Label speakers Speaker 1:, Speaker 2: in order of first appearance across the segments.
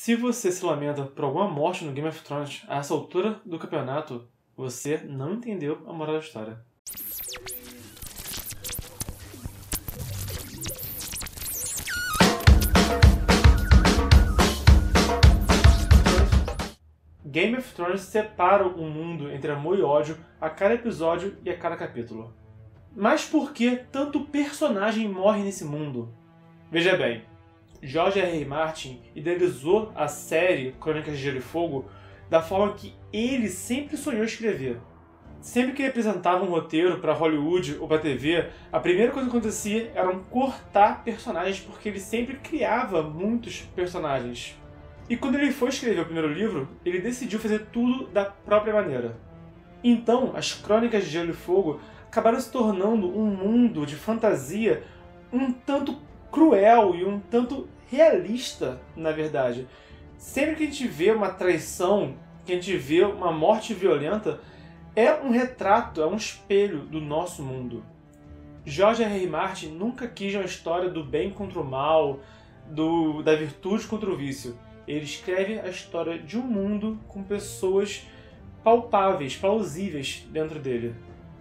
Speaker 1: Se você se lamenta por alguma morte no Game of Thrones a essa altura do campeonato, você não entendeu a moral da história. Game of Thrones separa o mundo entre amor e ódio a cada episódio e a cada capítulo. Mas por que tanto personagem morre nesse mundo? Veja bem, George R.R. Martin idealizou a série Crônicas de Gelo e Fogo da forma que ele sempre sonhou escrever. Sempre que ele apresentava um roteiro para Hollywood ou para TV, a primeira coisa que acontecia era cortar personagens, porque ele sempre criava muitos personagens. E quando ele foi escrever o primeiro livro, ele decidiu fazer tudo da própria maneira. Então, as Crônicas de Gelo e Fogo acabaram se tornando um mundo de fantasia um tanto cruel e um tanto realista, na verdade. Sempre que a gente vê uma traição, que a gente vê uma morte violenta, é um retrato, é um espelho do nosso mundo. George R.R. Martin nunca quis uma história do bem contra o mal, da virtude contra o vício. Ele escreve a história de um mundo com pessoas palpáveis, plausíveis dentro dele.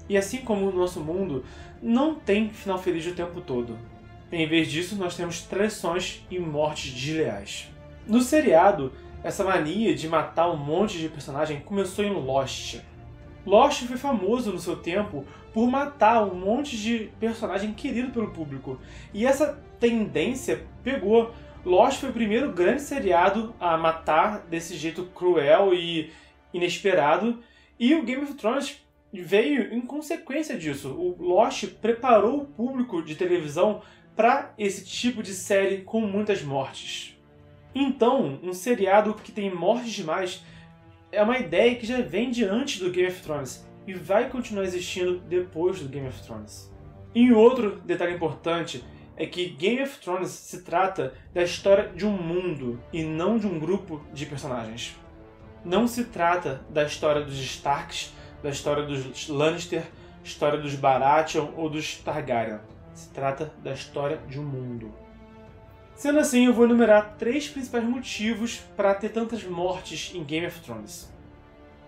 Speaker 1: E assim como o nosso mundo, não tem final feliz o tempo todo. Em vez disso, nós temos traições e mortes desleais. No seriado, essa mania de matar um monte de personagem começou em Lost. Lost foi famoso no seu tempo por matar um monte de personagem querido pelo público. E essa tendência pegou. Lost foi o primeiro grande seriado a matar desse jeito cruel e inesperado. E o Game of Thrones veio em consequência disso. O Lost preparou o público de televisão para esse tipo de série com muitas mortes. Então, um seriado que tem mortes demais é uma ideia que já vem de antes do Game of Thrones e vai continuar existindo depois do Game of Thrones. E outro detalhe importante é que Game of Thrones se trata da história de um mundo e não de um grupo de personagens. Não se trata da história dos Starks, da história dos Lannister, história dos Baratheon ou dos Targaryen. Se trata da história de um mundo. Sendo assim, eu vou enumerar 3 principais motivos para ter tantas mortes em Game of Thrones.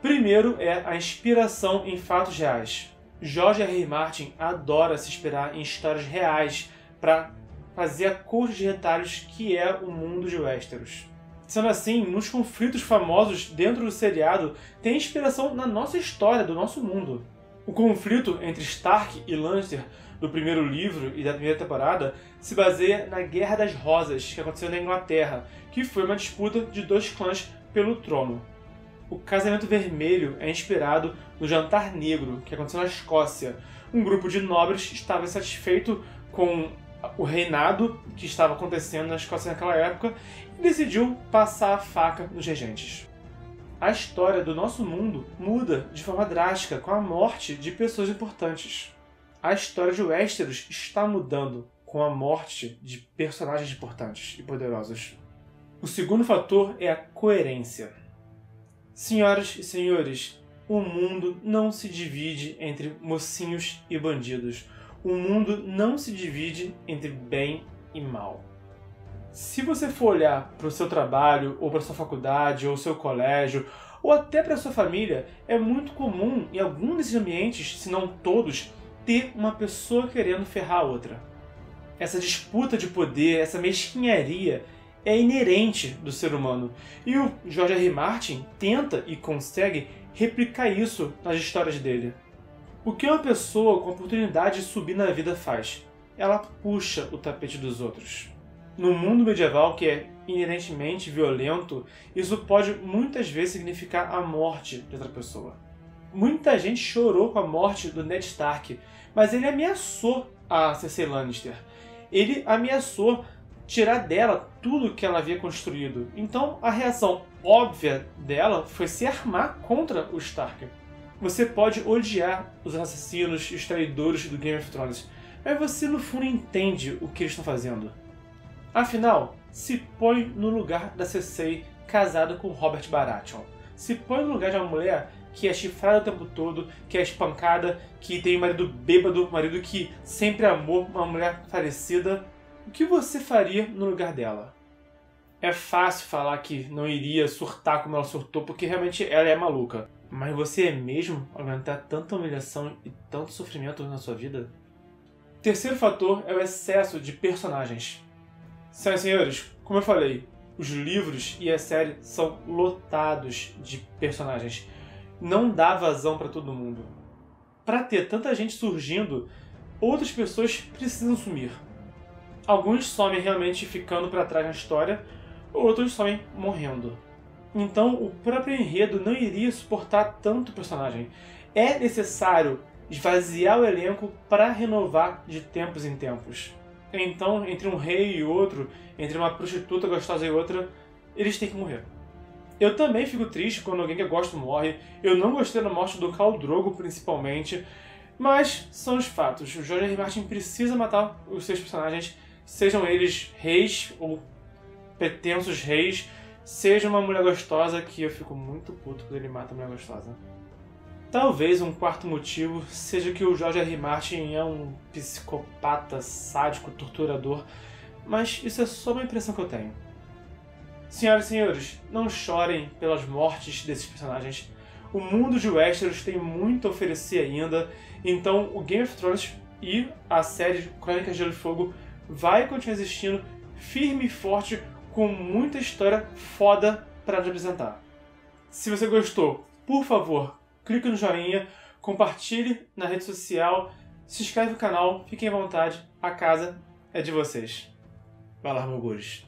Speaker 1: Primeiro é a inspiração em fatos reais. George R.R. Martin adora se inspirar em histórias reais para fazer a corte de retalhos que é o mundo de Westeros. Sendo assim, nos conflitos famosos dentro do seriado, tem inspiração na nossa história, do nosso mundo. O conflito entre Stark e Lannister do primeiro livro e da primeira temporada se baseia na Guerra das Rosas, que aconteceu na Inglaterra, que foi uma disputa de 2 clãs pelo trono. O Casamento Vermelho é inspirado no Jantar Negro, que aconteceu na Escócia. Um grupo de nobres estava insatisfeito com o reinado que estava acontecendo na Escócia naquela época e decidiu passar a faca nos regentes. A história do nosso mundo muda de forma drástica com a morte de pessoas importantes. A história de Westeros está mudando com a morte de personagens importantes e poderosos. O segundo fator é a coerência. Senhoras e senhores, o mundo não se divide entre mocinhos e bandidos. O mundo não se divide entre bem e mal. Se você for olhar para o seu trabalho, ou para a sua faculdade, ou seu colégio, ou até para a sua família, é muito comum em algum desses ambientes, se não todos, ter uma pessoa querendo ferrar a outra. Essa disputa de poder, essa mesquinharia é inerente do ser humano. E o George R.R. Martin tenta e consegue replicar isso nas histórias dele. O que uma pessoa com a oportunidade de subir na vida faz? Ela puxa o tapete dos outros. No mundo medieval, que é inerentemente violento, isso pode muitas vezes significar a morte de outra pessoa. Muita gente chorou com a morte do Ned Stark, mas ele ameaçou a Cersei Lannister. Ele ameaçou tirar dela tudo que ela havia construído. Então a reação óbvia dela foi se armar contra o Stark. Você pode odiar os assassinos e os traidores do Game of Thrones, mas você no fundo entende o que eles estão fazendo. Afinal, se põe no lugar da Cersei casada com Robert Baratheon. Se põe no lugar de uma mulher que é chifrada o tempo todo, que é espancada, que tem um marido bêbado, um marido que sempre amou uma mulher falecida. O que você faria no lugar dela? É fácil falar que não iria surtar como ela surtou, porque realmente ela é maluca. Mas você mesmo aguentar tanta humilhação e tanto sofrimento na sua vida? Terceiro fator é o excesso de personagens. Senhoras e senhores, como eu falei, os livros e a série são lotados de personagens. Não dá vazão para todo mundo. Para ter tanta gente surgindo, outras pessoas precisam sumir. Alguns somem realmente ficando para trás na história, outros somem morrendo. Então o próprio enredo não iria suportar tanto personagem. É necessário esvaziar o elenco para renovar de tempos em tempos. Então, entre um rei e outro, entre uma prostituta gostosa e outra, eles têm que morrer. Eu também fico triste quando alguém que eu gosto morre. Eu não gostei da morte do Khal Drogo, principalmente. Mas são os fatos. O George R. R. Martin precisa matar os seus personagens, sejam eles reis ou pretensos reis, seja uma mulher gostosa, que eu fico muito puto quando ele mata a mulher gostosa. Talvez um quarto motivo seja que o George R. R. Martin é um psicopata, sádico, torturador, mas isso é só uma impressão que eu tenho. Senhoras e senhores, não chorem pelas mortes desses personagens. O mundo de Westeros tem muito a oferecer ainda, então o Game of Thrones e a série Crônicas de Gelo e Fogo vai continuar existindo firme e forte, com muita história foda para nos apresentar. Se você gostou, por favor, clique no joinha, compartilhe na rede social, se inscreve no canal, fiquem à vontade, a casa é de vocês. Vai lá, Morgulhos.